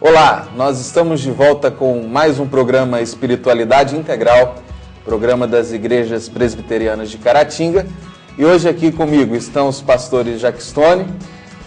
Olá, nós estamos de volta com mais um programa Espiritualidade Integral, programa das Igrejas Presbiterianas de Caratinga. E hoje aqui comigo estão os pastores Jackstone,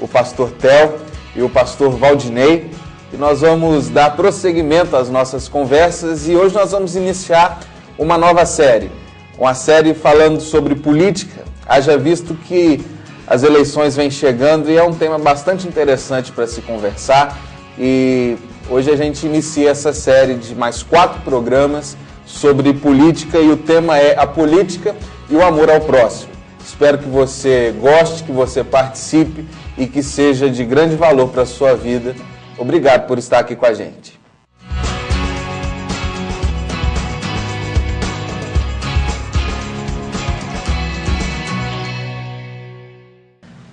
o pastor Theo e o pastor Valdinei. E nós vamos dar prosseguimento às nossas conversas e hoje nós vamos iniciar uma nova série. Uma série falando sobre política, haja visto que as eleições vêm chegando e é um tema bastante interessante para se conversar. E hoje a gente inicia essa série de mais 4 programas sobre política e o tema é a política e o amor ao próximo. Espero que você goste, que você participe e que seja de grande valor para a sua vida. Obrigado por estar aqui com a gente.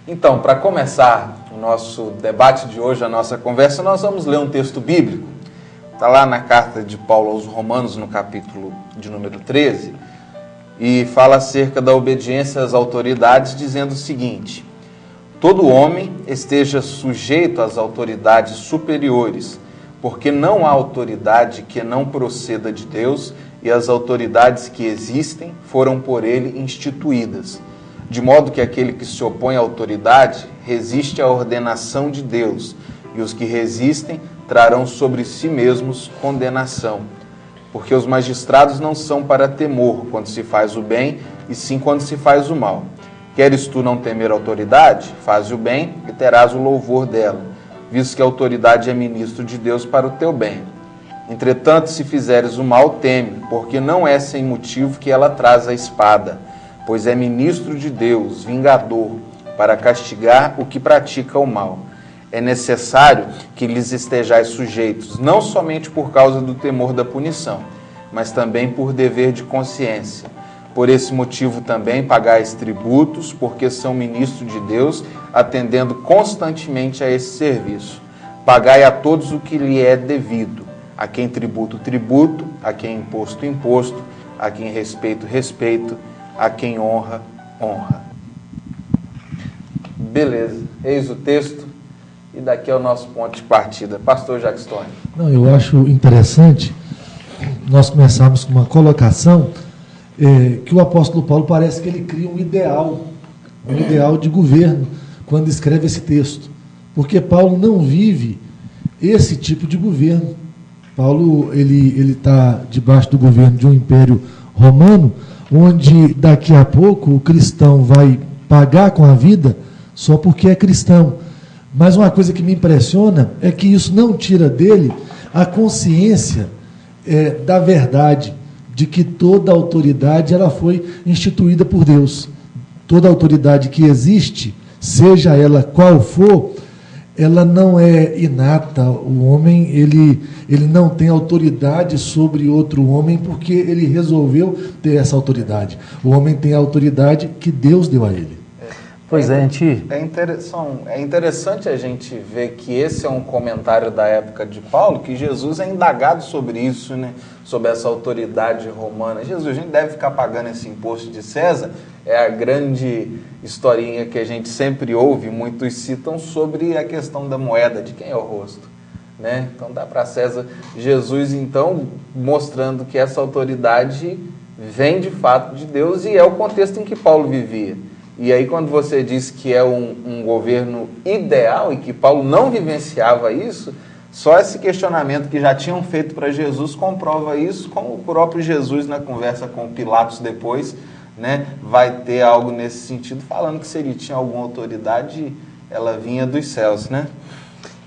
Então, para começar o nosso debate de hoje, a nossa conversa, nós vamos ler um texto bíblico. Está lá na carta de Paulo aos Romanos, no capítulo de número 13, e fala acerca da obediência às autoridades, dizendo o seguinte: todo homem esteja sujeito às autoridades superiores, porque não há autoridade que não proceda de Deus, e as autoridades que existem foram por ele instituídas. De modo que aquele que se opõe à autoridade resiste à ordenação de Deus, e os que resistem trarão sobre si mesmos condenação. Porque os magistrados não são para temor quando se faz o bem, e sim quando se faz o mal. Queres tu não temer a autoridade? Faz o bem e terás o louvor dela, visto que a autoridade é ministro de Deus para o teu bem. Entretanto, se fizeres o mal, teme, porque não é sem motivo que ela traz a espada, pois é ministro de Deus, vingador, para castigar o que pratica o mal. É necessário que lhes estejais sujeitos, não somente por causa do temor da punição, mas também por dever de consciência. Por esse motivo também pagais tributos, porque são ministros de Deus, atendendo constantemente a esse serviço. Pagai a todos o que lhe é devido, a quem tributo, tributo, a quem imposto, imposto, a quem respeito, respeito, a quem honra, honra. Beleza, eis o texto e daqui é o nosso ponto de partida. Pastor Jackstone. Não, eu acho interessante nós começarmos com uma colocação que o apóstolo Paulo parece que ele cria um ideal de governo quando escreve esse texto, porque Paulo não vive esse tipo de governo. Paulo ele está debaixo do governo de um império romano, onde daqui a pouco o cristão vai pagar com a vida só porque é cristão. Mas uma coisa que me impressiona é que isso não tira dele a consciência da verdade, de que toda autoridade ela foi instituída por Deus. Toda autoridade que existe, seja ela qual for, ela não é inata. O homem ele não tem autoridade sobre outro homem porque ele resolveu ter essa autoridade. O homem tem a autoridade que Deus deu a ele. Pois é, é interessante a gente ver que esse é um comentário da época de Paulo, que Jesus é indagado sobre isso, né? Sobre essa autoridade romana. Jesus, a gente deve ficar pagando esse imposto de César? É a grande historinha que a gente sempre ouve, muitos citam sobre a questão da moeda, de quem é o rosto, né? Então dá para César. Jesus, então, mostrando que essa autoridade vem de fato de Deus e é o contexto em que Paulo vivia. E aí quando você diz que é um governo ideal e que Paulo não vivenciava isso, só esse questionamento que já tinham feito para Jesus comprova isso, como o próprio Jesus na conversa com Pilatos depois, né, vai ter algo nesse sentido, falando que se ele tinha alguma autoridade, ela vinha dos céus, né?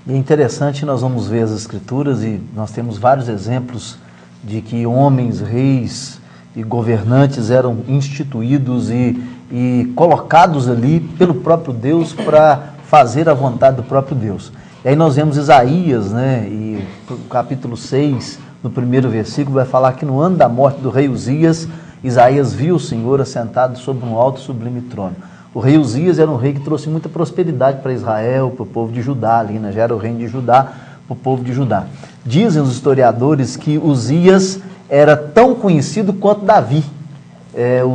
E é interessante, nós vamos ver as Escrituras e nós temos vários exemplos de que homens, reis e governantes eram instituídos e colocados ali pelo próprio Deus para fazer a vontade do próprio Deus. E aí nós vemos Isaías, né, e o capítulo 6, no primeiro versículo, vai falar que no ano da morte do rei Uzias, Isaías viu o Senhor assentado sobre um alto e sublime trono. O rei Uzias era um rei que trouxe muita prosperidade para Israel, para o povo de Judá, ali, né, já era o reino de Judá, para o povo de Judá. Dizem os historiadores que Uzias era tão conhecido quanto Davi.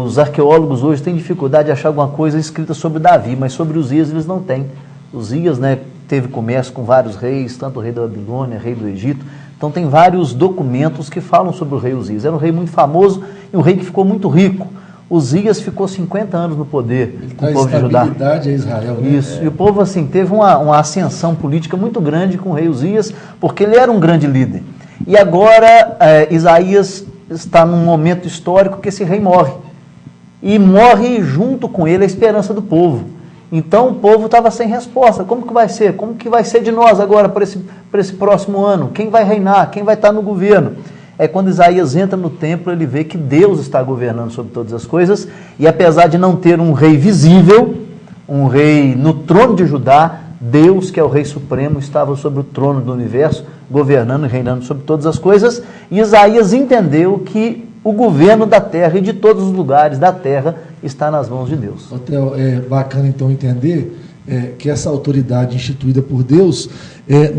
Os arqueólogos hoje têm dificuldade de achar alguma coisa escrita sobre Davi, mas sobre Uzias eles não têm. Uzias, né, teve comércio com vários reis, tanto o rei da Babilônia, rei do Egito. Então tem vários documentos que falam sobre o rei Uzias. Era um rei muito famoso e um rei que ficou muito rico. Uzias ficou 50 anos no poder com o povo de Judá. Estabilidade a Israel, né? Isso, e o povo assim teve uma ascensão política muito grande com o rei Uzias, porque ele era um grande líder. E agora Isaías está num momento histórico que esse rei morre. E morre junto com ele a esperança do povo. Então o povo estava sem resposta. Como que vai ser? Como que vai ser de nós agora para esse próximo ano? Quem vai reinar? Quem vai estar no governo? É quando Isaías entra no templo, ele vê que Deus está governando sobre todas as coisas, e apesar de não ter um rei visível, um rei no trono de Judá, Deus, que é o rei supremo, estava sobre o trono do universo, governando e reinando sobre todas as coisas, e Isaías entendeu que o governo da terra e de todos os lugares da terra está nas mãos de Deus. Theo, é bacana então entender que essa autoridade instituída por Deus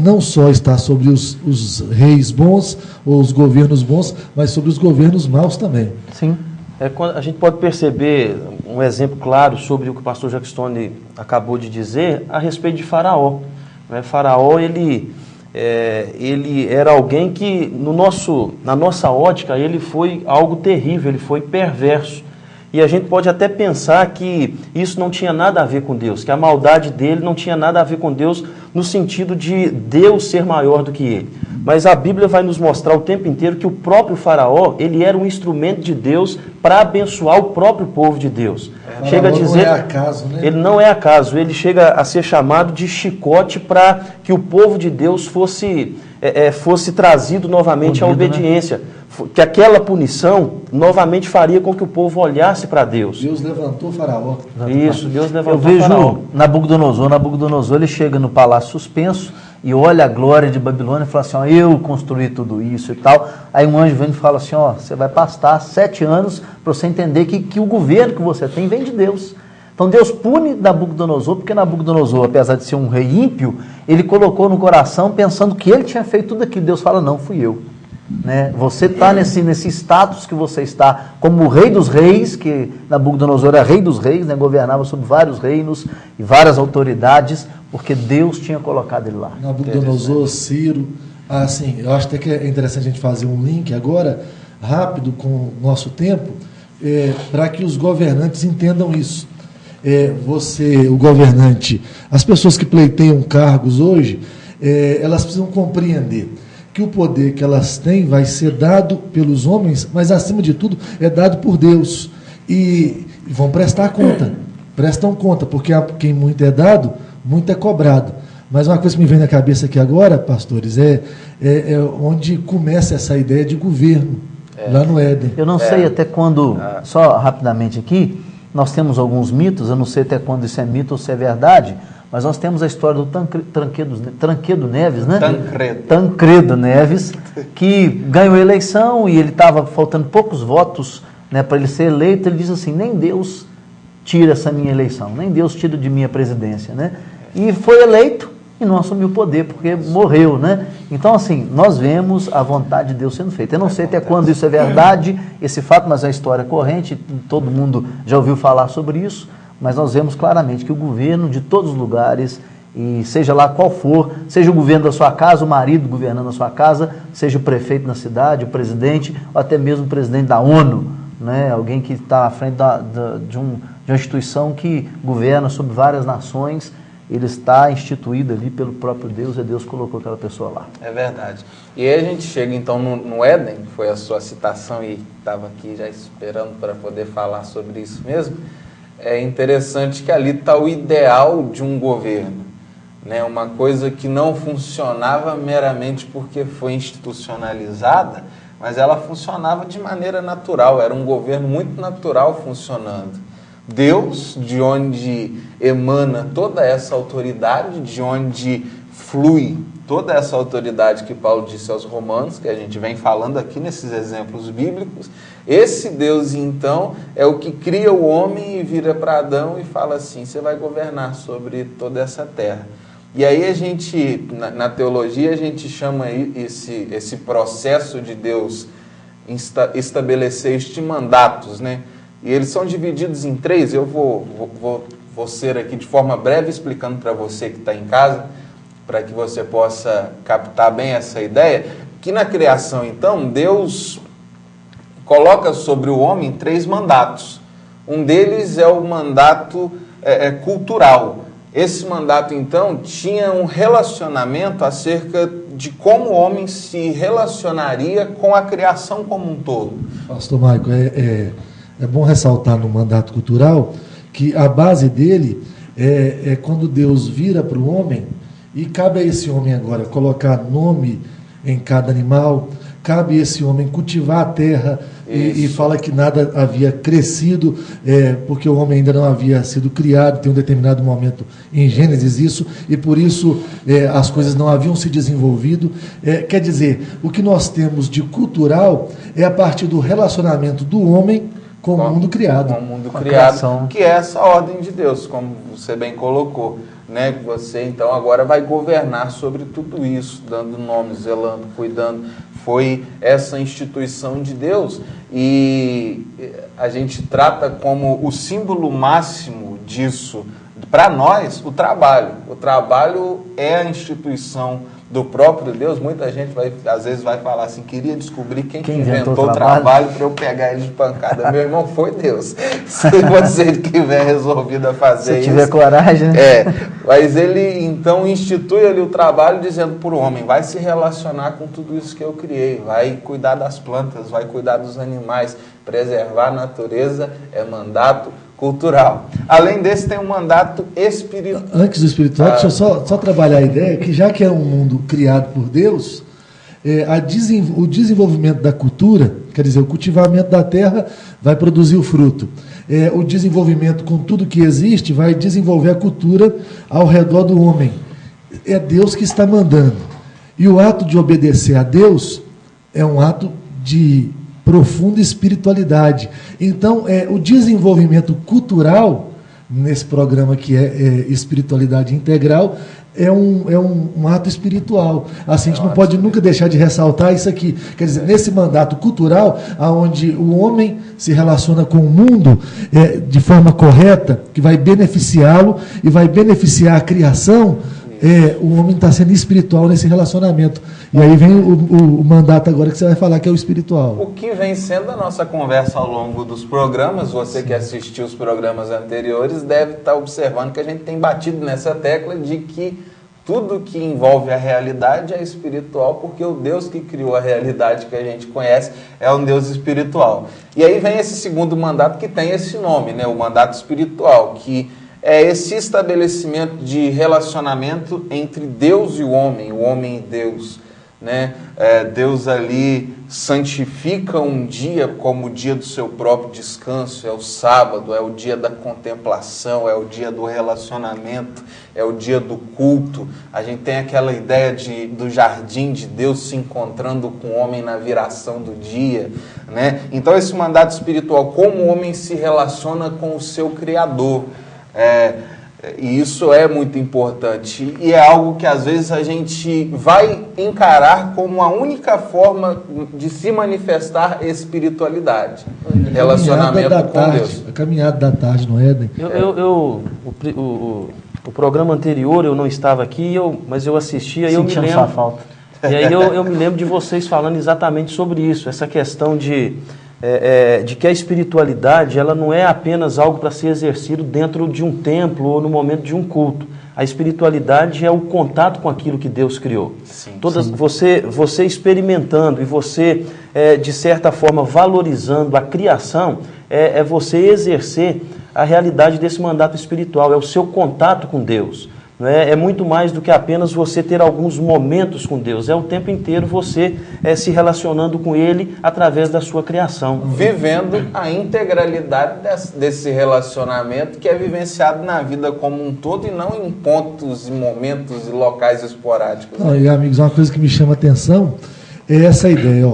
não só está sobre os reis bons ou os governos bons, mas sobre os governos maus também. Sim. A gente pode perceber um exemplo claro sobre o que o pastor Jackstone acabou de dizer a respeito de Faraó. Faraó, ele era alguém que, na nossa ótica, ele foi algo terrível, ele foi perverso. E a gente pode até pensar que isso não tinha nada a ver com Deus, que a maldade dele não tinha nada a ver com Deus no sentido de Deus ser maior do que ele. Mas a Bíblia vai nos mostrar o tempo inteiro que o próprio Faraó, ele era um instrumento de Deus para abençoar o próprio povo de Deus. Chega a dizer, não é acaso, né? Ele não é acaso, ele chega a ser chamado de chicote para que o povo de Deus fosse trazido novamente à obediência. Né? Que aquela punição novamente faria com que o povo olhasse para Deus. Deus levantou Faraó. Isso, Deus levantou Faraó. Eu vejo Faraó. Nabucodonosor, ele chega no palácio suspenso e olha a glória de Babilônia e fala assim, eu construí tudo isso e tal. Aí um anjo vem e fala assim, você vai pastar 7 anos para você entender que o governo que você tem vem de Deus. Então Deus pune Nabucodonosor, porque Nabucodonosor, apesar de ser um rei ímpio, ele colocou no coração pensando que ele tinha feito tudo aquilo. Deus fala, não, fui eu. Né? Você está nesse status que você está como o rei dos reis, que Nabucodonosor era rei dos reis, né? Governava sobre vários reinos e várias autoridades, porque Deus tinha colocado ele lá. Nabucodonosor, Ciro, assim, eu acho até que é interessante a gente fazer um link agora, rápido, com o nosso tempo, para que os governantes entendam isso. O governante, as pessoas que pleiteiam cargos hoje, elas precisam compreender que o poder que elas têm vai ser dado pelos homens, mas acima de tudo é dado por Deus. E vão prestar conta, prestam conta, porque a quem muito é dado, muito é cobrado. Mas uma coisa que me vem na cabeça aqui agora, pastores, é onde começa essa ideia de governo, lá no Éden. Eu não sei até quando, só rapidamente aqui, nós temos alguns mitos, eu não sei até quando isso é mito ou se é verdade, mas nós temos a história do Tancredo Neves, né? Tancredo Neves, que ganhou a eleição e ele estava faltando poucos votos, né, para ele ser eleito. Ele diz assim, nem Deus tira essa minha eleição, nem Deus tira de minha presidência, né? E foi eleito e não assumiu o poder, porque morreu, né? Então, assim, nós vemos a vontade de Deus sendo feita. Eu não sei até quando isso é verdade, esse fato, mas é a história corrente, todo mundo já ouviu falar sobre isso. Mas nós vemos claramente que o governo de todos os lugares, e seja lá qual for, seja o governo da sua casa, o marido governando a sua casa, seja o prefeito na cidade, o presidente, ou até mesmo o presidente da ONU, né? Alguém que está à frente de uma instituição que governa sobre várias nações, ele está instituído ali pelo próprio Deus, e Deus colocou aquela pessoa lá. É verdade. E aí a gente chega então no Éden, foi a sua citação e estava aqui já esperando para poder falar sobre isso mesmo. É interessante que ali está o ideal de um governo, né? Uma coisa que não funcionava meramente porque foi institucionalizada, mas ela funcionava de maneira natural, era um governo muito natural funcionando. Deus, de onde emana toda essa autoridade, de onde flui toda essa autoridade que Paulo disse aos Romanos, que a gente vem falando aqui nesses exemplos bíblicos, esse Deus, então, é o que cria o homem e vira para Adão e fala assim, você vai governar sobre toda essa terra. E aí a gente, na teologia, a gente chama esse processo de Deus estabelecer estes mandatos, né? E eles são divididos em 3, eu vou ser aqui de forma breve explicando para você que está em casa. para que você possa captar bem essa ideia, que na criação, então, Deus coloca sobre o homem 3 mandatos. Um deles é o mandato cultural. Esse mandato, então, tinha um relacionamento acerca de como o homem se relacionaria com a criação como um todo. Pastor Maico, é bom ressaltar no mandato cultural que a base dele é quando Deus vira para o homem, e cabe a esse homem agora colocar nome em cada animal, cabe a esse homem cultivar a terra, e fala que nada havia crescido, porque o homem ainda não havia sido criado, tem um determinado momento em Gênesis isso, e por isso as coisas não haviam se desenvolvido. Quer dizer, o que nós temos de cultural é a partir do relacionamento do homem com o mundo criado. Com o mundo criado, que é essa ordem de Deus, como você bem colocou. Né? Você, então, agora vai governar sobre tudo isso, dando nome, zelando, cuidando. Foi essa instituição de Deus, e a gente trata como o símbolo máximo disso, para nós, o trabalho. O trabalho é a instituição do próprio Deus. Muita gente às vezes vai falar assim, queria descobrir quem inventou o trabalho para eu pegar ele de pancada. Meu irmão, foi Deus. Se você tiver resolvido a fazer isso. Se tiver coragem, né? Mas ele então institui ali o trabalho dizendo para o homem, vai se relacionar com tudo isso que eu criei, vai cuidar das plantas, vai cuidar dos animais, preservar a natureza é mandato cultural. Além desse, tem um mandato espiritual. Antes do espiritual, deixa eu só trabalhar a ideia que, já que é um mundo criado por Deus, o desenvolvimento da cultura, quer dizer, o cultivamento da terra vai produzir o fruto. O desenvolvimento com tudo que existe vai desenvolver a cultura ao redor do homem. É Deus que está mandando. E o ato de obedecer a Deus é um ato de profunda espiritualidade. Então, o desenvolvimento cultural, nesse programa que é espiritualidade integral, é um ato espiritual. Assim, a gente não pode nunca deixar de ressaltar isso aqui. Quer dizer, nesse mandato cultural, onde o homem se relaciona com o mundo de forma correta, que vai beneficiá-lo e vai beneficiar a criação, o homem está sendo espiritual nesse relacionamento. E aí vem o mandato agora que você vai falar, que é o espiritual. O que vem sendo a nossa conversa ao longo dos programas, você que assistiu os programas anteriores deve estar observando que a gente tem batido nessa tecla de que tudo que envolve a realidade é espiritual, porque o Deus que criou a realidade que a gente conhece é um Deus espiritual. E aí vem esse segundo mandato que tem esse nome, né? O mandato espiritual, que é esse estabelecimento de relacionamento entre Deus e o homem e Deus, né? Deus ali santifica um dia como o dia do seu próprio descanso, é o sábado, é o dia da contemplação, é o dia do relacionamento, é o dia do culto. A gente tem aquela ideia do jardim de Deus se encontrando com o homem na viração do dia, né? Então esse mandato espiritual, como o homem se relaciona com o seu Criador, e isso é muito importante, e é algo que às vezes a gente vai encarar como a única forma de se manifestar espiritualidade, relacionamento com Deus. A caminhada da tarde no Éden. O programa anterior eu não estava aqui, mas eu assistia e eu me lembro. Sua falta. E aí eu me lembro de vocês falando exatamente sobre isso, essa questão de que a espiritualidade ela não é apenas algo para ser exercido dentro de um templo ou no momento de um culto. A espiritualidade é o contato com aquilo que Deus criou. Sim. Você experimentando e você, de certa forma, valorizando a criação, é você exercer a realidade desse mandato espiritual, é o seu contato com Deus. É muito mais do que apenas você ter alguns momentos com Deus, é o tempo inteiro você se relacionando com Ele através da sua criação. Vivendo a integralidade desse relacionamento que é vivenciado na vida como um todo e não em pontos e momentos e locais esporádicos. E amigos, uma coisa que me chama a atenção é essa ideia,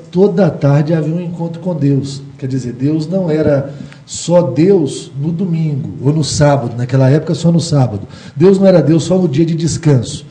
toda tarde havia um encontro com Deus, quer dizer, Deus não era só Deus no domingo ou no sábado, naquela época só no sábado. Deus não era Deus só no dia de descanso.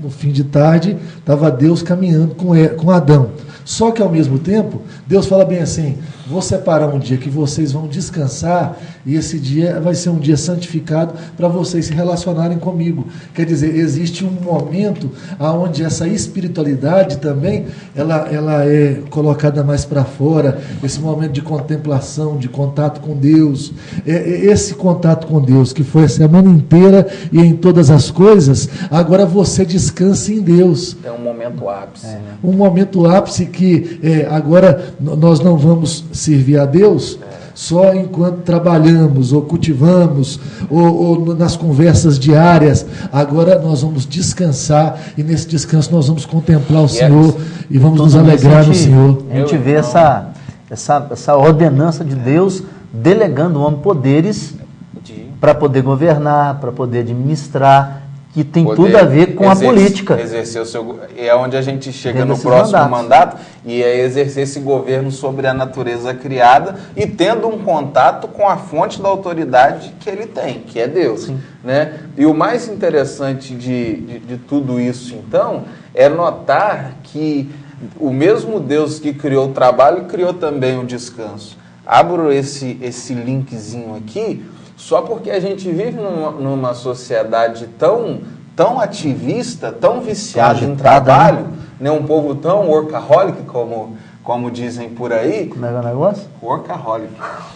No fim de tarde estava Deus caminhando com Adão. Só que ao mesmo tempo, Deus fala bem assim, vou separar um dia que vocês vão descansar e esse dia vai ser um dia santificado para vocês se relacionarem comigo. Quer dizer, existe um momento onde essa espiritualidade também, ela é colocada mais para fora, esse momento de contemplação, de contato com Deus, esse contato com Deus que foi a semana inteira e em todas as coisas, agora você descansa em Deus. É um momento ápice. Um momento ápice que agora nós não vamos servir a Deus só enquanto trabalhamos ou cultivamos ou nas conversas diárias. Agora nós vamos descansar e nesse descanso nós vamos contemplar o Senhor e vamos nos alegrar no Senhor. A gente vê essa ordenança de Deus delegando ao homem poderes para poder governar, para poder administrar, que tem tudo a ver com a política. Exercer o seu, é onde a gente chega no próximo mandato, e é exercer esse governo sobre a natureza criada e tendo um contato com a fonte da autoridade que ele tem, que é Deus. Né? E o mais interessante de tudo isso, então, é notar que o mesmo Deus que criou o trabalho, criou também o descanso. Abro esse linkzinho aqui, só porque a gente vive numa sociedade tão ativista, tão viciada em trabalho, né? Um povo tão workaholic, como dizem por aí. Como é o negócio? Workaholic.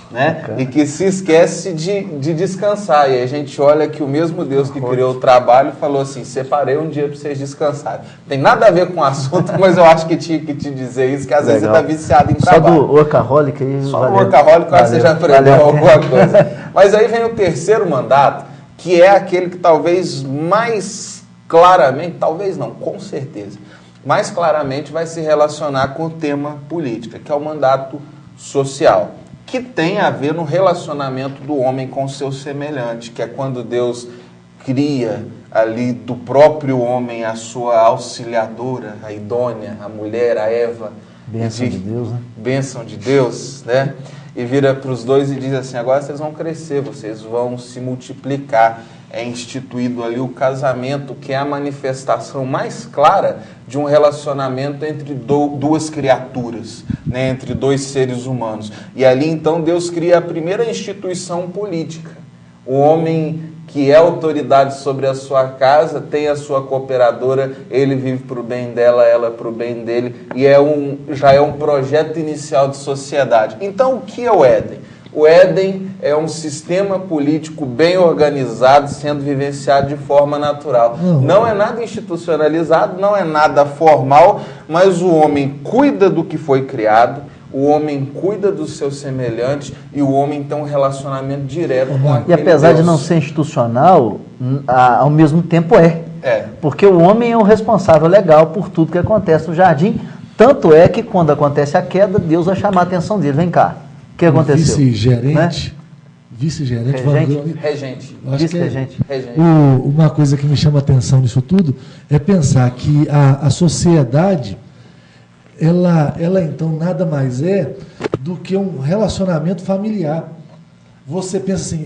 Né? E que se esquece de descansar. E a gente olha que o mesmo Deus que criou o trabalho falou assim, separei um dia para vocês descansarem. Tem nada a ver com o assunto, mas eu acho que tinha que te dizer isso, que às vezes você está viciado em trabalho. Só do workaholic aí. Só do workaholic, eu acho que você já aprendeu alguma coisa. Mas aí vem o terceiro mandato, que é aquele que talvez mais claramente, talvez não, com certeza, mais claramente vai se relacionar com o tema política, que é o mandato social, que tem a ver no relacionamento do homem com o seu semelhante, que é quando Deus cria ali do próprio homem a sua auxiliadora, a idônea, a mulher, a Eva. Bênção de Deus, né? Bênção de Deus, né? E vira para os dois e diz assim, agora vocês vão crescer, vocês vão se multiplicar. É instituído ali o casamento, que é a manifestação mais clara de um relacionamento entre duas criaturas, né? Entre dois seres humanos. E ali então Deus cria a primeira instituição política. O homem que é autoridade sobre a sua casa, tem a sua cooperadora, ele vive para o bem dela, ela para o bem dele, e já é um projeto inicial de sociedade. Então, o que é o Éden? O Éden é um sistema político bem organizado, sendo vivenciado de forma natural. Não é nada institucionalizado, não é nada formal, mas o homem cuida do que foi criado, o homem cuida do seu semelhante e o homem tem um relacionamento direto com aquele E apesar Deus. de não ser institucional, ao mesmo tempo é. Porque o homem é o responsável legal por tudo que acontece no jardim. Tanto é que quando acontece a queda, Deus vai chamar a atenção dele. Vem cá, o que aconteceu? Vice-gerente, Regente. Vice-regente. Uma coisa que me chama a atenção nisso tudo é pensar que a sociedade, ela então nada mais é do que um relacionamento familiar. Você pensa assim,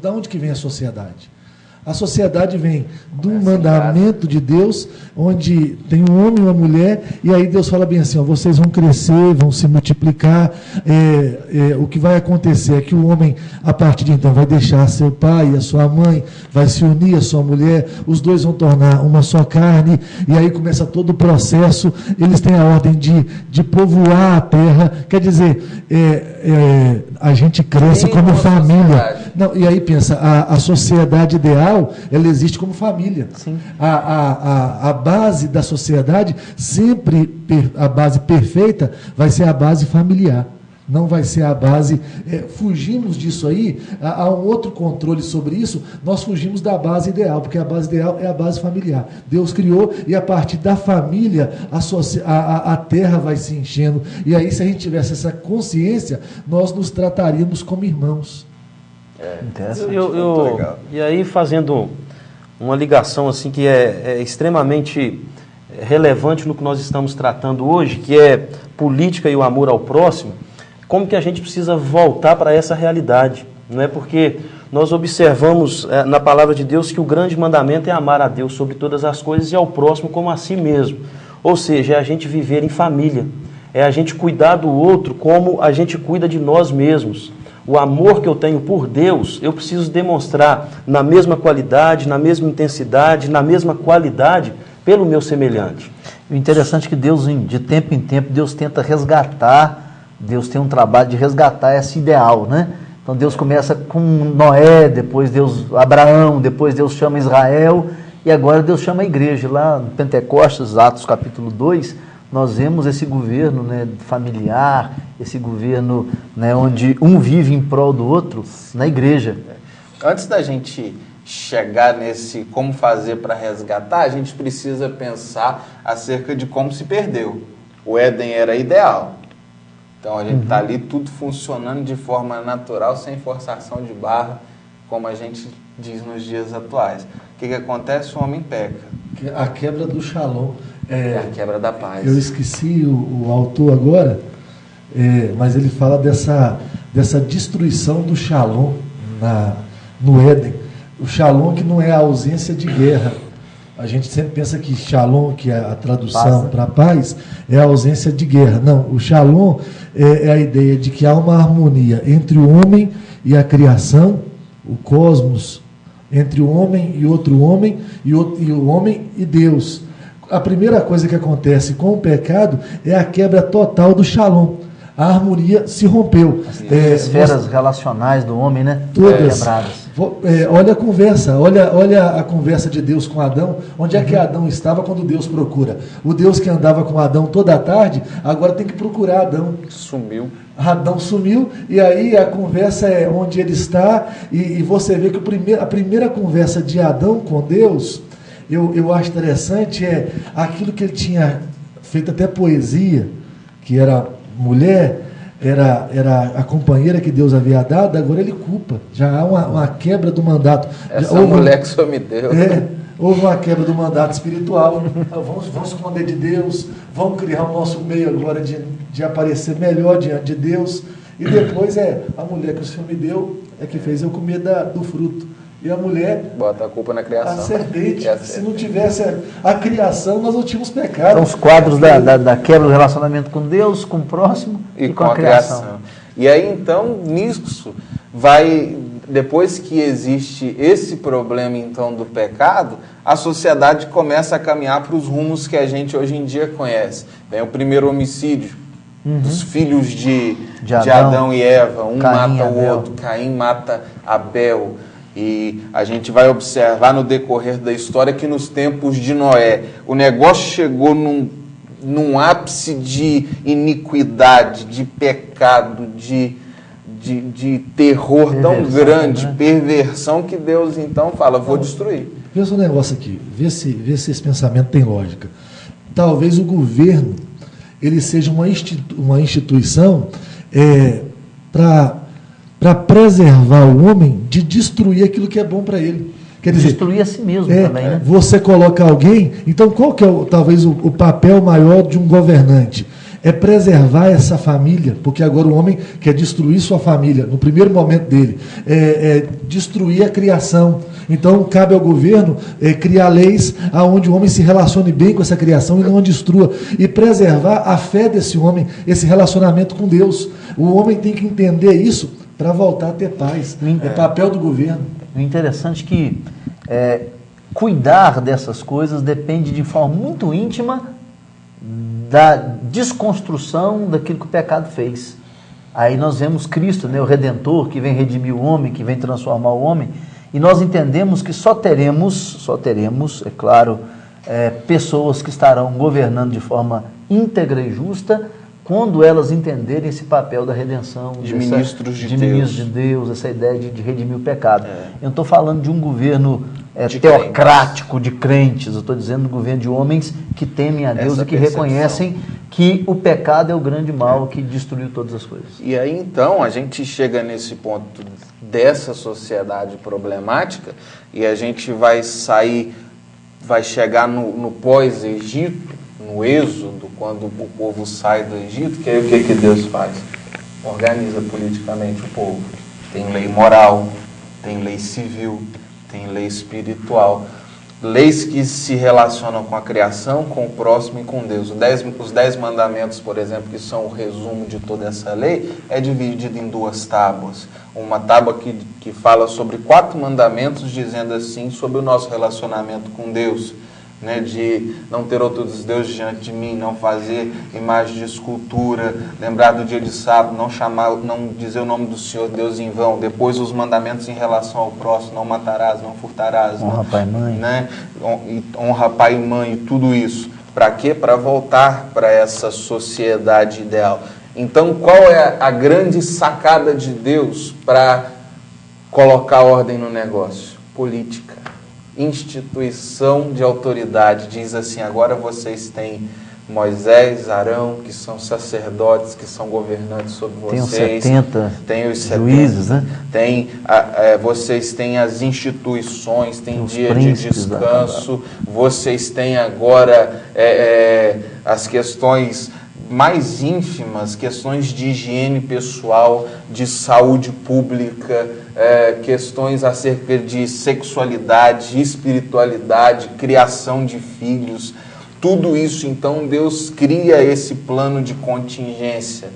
da onde que vem a sociedade? A sociedade vem de um mandamento de Deus, onde tem um homem e uma mulher, e aí Deus fala bem assim, ó, vocês vão crescer, vão se multiplicar, o que vai acontecer é que o homem, a partir de então, vai deixar seu pai e a sua mãe, vai se unir à sua mulher, os dois vão tornar uma só carne, e aí começa todo o processo, eles têm a ordem de povoar a terra, quer dizer, a gente cresce como família. Não, e aí pensa, a sociedade ideal, ela existe como família. Sim. A base da sociedade, sempre a base perfeita, vai ser a base familiar. Não vai ser a base... fugimos disso aí, há um outro controle sobre isso, nós fugimos da base ideal, porque a base ideal é a base familiar. Deus criou e a partir da família a terra vai se enchendo. E aí, se a gente tivesse essa consciência, nós nos trataríamos como irmãos. E aí, fazendo uma ligação assim que é extremamente relevante no que nós estamos tratando hoje, que é política e o amor ao próximo, como que a gente precisa voltar para essa realidade, não é? Porque nós observamos na palavra de Deus que o grande mandamento é amar a Deus sobre todas as coisas e ao próximo como a si mesmo. Ou seja, é a gente viver em família, é a gente cuidar do outro como a gente cuida de nós mesmos. O amor que eu tenho por Deus, eu preciso demonstrar na mesma qualidade, na mesma intensidade, na mesma qualidade pelo meu semelhante. O interessante é que Deus, de tempo em tempo, Deus tenta resgatar, Deus tem um trabalho de resgatar esse ideal, né? Então Deus começa com Noé, depois Abraão, depois Deus chama Israel, e agora Deus chama a igreja. Lá no Pentecostes, Atos capítulo 2, nós vemos esse governo, né, familiar, esse governo, né, onde um vive em prol do outro na igreja. Antes da gente chegar nesse como fazer para resgatar, a gente precisa pensar acerca de como se perdeu. O Éden era ideal. Então a gente está ali tudo funcionando de forma natural, sem forçação de barra, como a gente diz nos dias atuais. O que acontece? O homem peca. A quebra do shalom. É a quebra da paz. Eu esqueci o autor agora, mas ele fala dessa destruição do shalom no Éden. O shalom que não é a ausência de guerra. A gente sempre pensa que shalom, que é a tradução para paz, é a ausência de guerra. Não, o shalom é a ideia de que há uma harmonia entre o homem e a criação, o cosmos, entre o homem e outro homem, e o homem e Deus. A primeira coisa que acontece com o pecado é a quebra total do shalom. A harmonia se rompeu. As esferas relacionais do homem, né? Todas quebradas. Olha a conversa, olha a conversa de Deus com Adão. Onde é que Adão estava quando Deus procura? O Deus que andava com Adão toda a tarde, agora tem que procurar Adão. Sumiu. Adão sumiu, e aí a conversa é onde ele está, e você vê que a primeira conversa de Adão com Deus, eu acho interessante, é aquilo que ele tinha feito até poesia, que era mulher, era a companheira que Deus havia dado, agora ele culpa. Já há uma quebra do mandato. Mulher que o Senhor me deu. Houve uma quebra do mandato espiritual. Vamos esconder de Deus, vamos criar o nosso meio agora de aparecer melhor diante de Deus. E depois a mulher que o Senhor me deu é que fez eu comer do fruto. E a mulher bota a culpa na criação. A serpente. Se não tivesse a criação, nós não tínhamos pecado. São os quadros da quebra do relacionamento com Deus, com o próximo e com a criação. E aí, então, nisso, depois que existe esse problema, então, do pecado, a sociedade começa a caminhar para os rumos que a gente hoje em dia conhece. Vem o primeiro homicídio dos filhos de Adão e Eva. Um Caim mata o outro, Caim mata Abel. E a gente vai observar no decorrer da história que nos tempos de Noé, o negócio chegou num ápice de iniquidade, de pecado, de terror tão grande, né? Perversão, que Deus então fala, vou destruir. Vê esse negócio aqui, vê se esse pensamento tem lógica. Talvez o governo ele seja uma instituição para preservar o homem de destruir aquilo que é bom para ele. Quer dizer, destruir a si mesmo também, né? Você coloca alguém, então qual que é talvez o papel maior de um governante? É preservar essa família, porque agora o homem quer destruir sua família, no primeiro momento dele, destruir a criação. Então cabe ao governo criar leis onde o homem se relacione bem com essa criação e não a destrua, e preservar a fé desse homem, esse relacionamento com Deus. O homem tem que entender isso para voltar a ter paz. É papel do governo. O interessante é que cuidar dessas coisas depende de forma muito íntima da desconstrução daquilo que o pecado fez. Aí nós vemos Cristo, né, o Redentor, que vem redimir o homem, que vem transformar o homem, e nós entendemos que só teremos, é claro, pessoas que estarão governando de forma íntegra e justa quando elas entenderem esse papel da redenção, de ministros de Deus, essa ideia de redimir o pecado. Eu não estou falando de um governo teocrático de crentes, eu estou dizendo do governo de homens que temem a Deus e que reconhecem que o pecado é o grande mal que destruiu todas as coisas. E aí então a gente chega nesse ponto dessa sociedade problemática e a gente vai chegar no pós-Egito, no Êxodo, quando o povo sai do Egito, que aí o que Deus faz? Organiza politicamente o povo. Tem lei moral, tem lei civil, tem lei espiritual. leis que se relacionam com a criação, com o próximo e com Deus. Os 10 mandamentos, por exemplo, que são o resumo de toda essa lei, é dividido em 2 tábuas. Uma tábua que fala sobre 4 mandamentos, dizendo assim, sobre o nosso relacionamento com Deus, né, de não ter outros deuses diante de mim, não fazer imagem de escultura, lembrar do dia de sábado, não dizer o nome do Senhor Deus em vão. Depois os mandamentos em relação ao próximo, não matarás, não furtarás, honra pai e mãe, né, honra pai e mãe, tudo isso. Para quê? Para voltar para essa sociedade ideal. Então, qual é a grande sacada de Deus para colocar ordem no negócio? Política. Instituição de autoridade. Diz assim, agora vocês têm Moisés, Arão, que são sacerdotes, que são governantes sobre vocês. Tem os 70 juízes, né? Vocês têm as instituições, tem dia de descanso, vocês têm agora as questões mais ínfimas, questões de higiene pessoal, de saúde pública, questões acerca de sexualidade, espiritualidade, criação de filhos. Tudo isso, então, Deus cria esse plano de contingência.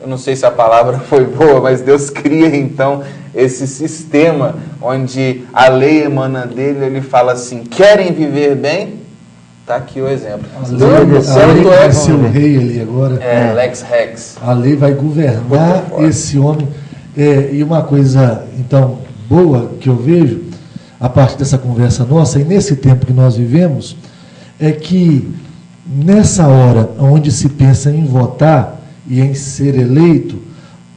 Eu não sei se a palavra foi boa, mas Deus cria, então, esse sistema onde a lei emana dele, ele fala assim, querem viver bem? Está aqui o exemplo. A lei vai ser o rei ali agora. Lex Rex. A lei vai governar esse homem. E uma coisa, então, boa que eu vejo, a partir dessa conversa nossa, e nesse tempo que nós vivemos, é que nessa hora onde se pensa em votar e em ser eleito,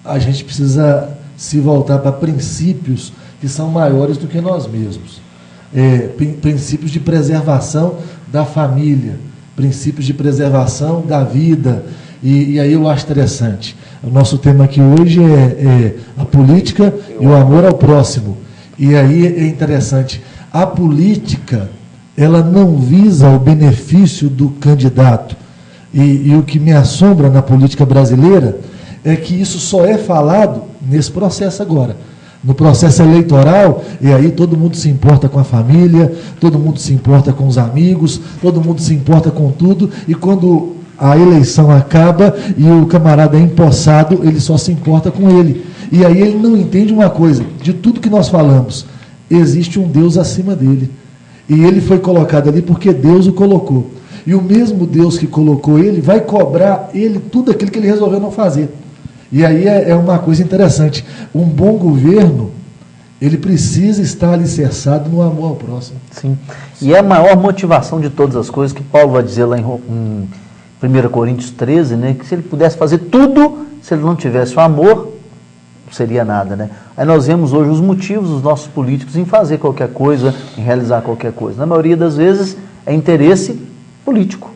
a gente precisa se voltar para princípios que são maiores do que nós mesmos. Princípios de preservação da família, princípios de preservação da vida, e aí eu acho interessante. O nosso tema aqui hoje é a política e o amor ao próximo. E aí é interessante, a política, ela não visa o benefício do candidato. E o que me assombra na política brasileira é que isso só é falado nesse processo agora. No processo eleitoral, e aí todo mundo se importa com a família, todo mundo se importa com os amigos, todo mundo se importa com tudo, e quando a eleição acaba e o camarada é empossado, ele só se importa com ele. E aí ele não entende uma coisa, de tudo que nós falamos, existe um Deus acima dele. E ele foi colocado ali porque Deus o colocou. E o mesmo Deus que colocou ele, vai cobrar ele tudo aquilo que ele resolveu não fazer. E aí é uma coisa interessante. Um bom governo, ele precisa estar alicerçado no amor ao próximo. Sim. E é a maior motivação de todas as coisas que Paulo vai dizer lá em 1 Coríntios 13, né, que se ele pudesse fazer tudo, se ele não tivesse o amor, não seria nada, né? Aí nós vemos hoje os motivos dos nossos políticos em fazer qualquer coisa, em realizar qualquer coisa. Na maioria das vezes é interesse político,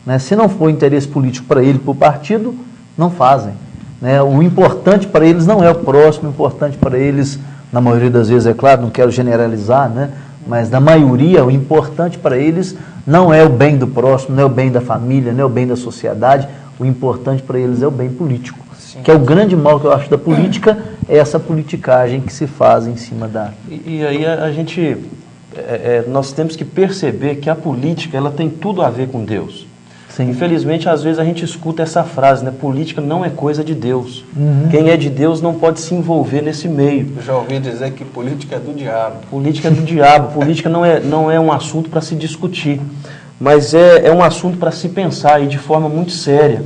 né? Se não for interesse político para ele, para o partido, não fazem. Né? O importante para eles não é o próximo, o importante para eles, na maioria das vezes, é claro, não quero generalizar, né? Mas na maioria, o importante para eles não é o bem do próximo, não é o bem da família, não é o bem da sociedade, o importante para eles é o bem político. Sim. Que é o grande mal que eu acho da política, é essa politicagem que se faz em cima da... E aí a gente, nós temos que perceber que a política, ela tem tudo a ver com Deus. Sim. Infelizmente, às vezes a gente escuta essa frase, né? Política não é coisa de Deus. Quem é de Deus não pode se envolver nesse meio. Eu já ouvi dizer que política é do diabo. Política é do diabo. Política não é um assunto para se discutir, mas é um assunto para se pensar e de forma muito séria.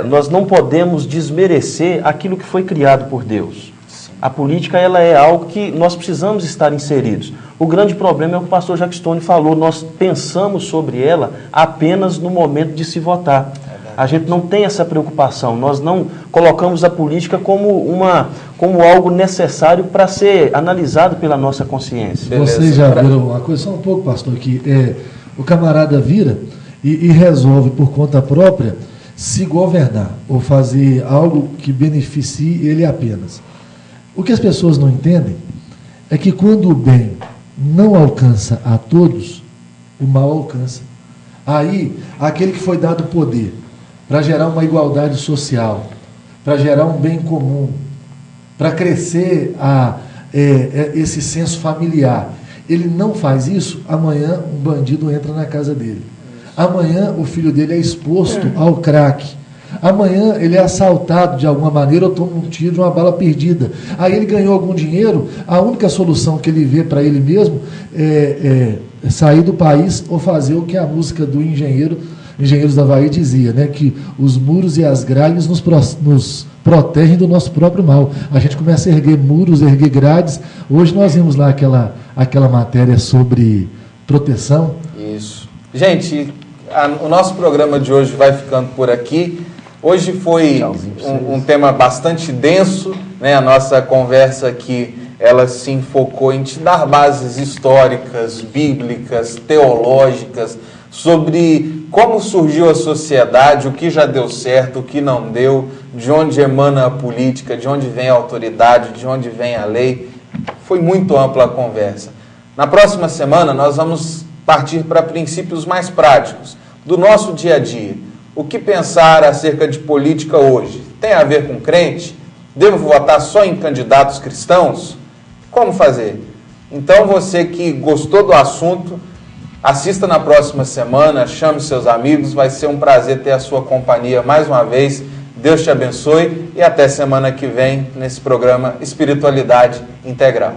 Nós não podemos desmerecer aquilo que foi criado por Deus. Sim. A política, ela é algo que nós precisamos estar inseridos. O grande problema é o que o pastor Jacques Stone falou, nós pensamos sobre ela apenas no momento de se votar. A gente não tem essa preocupação, nós não colocamos a política como algo necessário para ser analisado pela nossa consciência. Vocês já viram uma coisa, só um pouco, pastor, que o camarada vira e resolve por conta própria se governar ou fazer algo que beneficie ele apenas. O que as pessoas não entendem é que quando o bem não alcança a todos, o mal alcança. Aí, aquele que foi dado poder para gerar uma igualdade social, para gerar um bem comum, para crescer esse senso familiar, ele não faz isso, amanhã um bandido entra na casa dele. Amanhã o filho dele é exposto ao crack. Amanhã ele é assaltado de alguma maneira ou toma um tiro de uma bala perdida. Aí ele ganhou algum dinheiro, a única solução que ele vê para ele mesmo é sair do país ou fazer o que a música do Engenheiros da Havaí dizia, né? Que os muros e as grades nos protegem do nosso próprio mal. A gente começa a erguer muros, erguer grades. Hoje nós vimos lá aquela matéria sobre proteção. Isso. Gente, o nosso programa de hoje vai ficando por aqui. Hoje foi um tema bastante denso, né? A nossa conversa aqui, ela se enfocou em te dar bases históricas, bíblicas, teológicas, sobre como surgiu a sociedade, o que já deu certo, o que não deu, de onde emana a política, de onde vem a autoridade, de onde vem a lei. Foi muito ampla a conversa. Na próxima semana, nós vamos partir para princípios mais práticos do nosso dia a dia. O que pensar acerca de política hoje? Tem a ver com crente? Devo votar só em candidatos cristãos? Como fazer? Então, você que gostou do assunto, assista na próxima semana, chame seus amigos, vai ser um prazer ter a sua companhia mais uma vez. Deus te abençoe e até semana que vem nesse programa Espiritualidade Integral.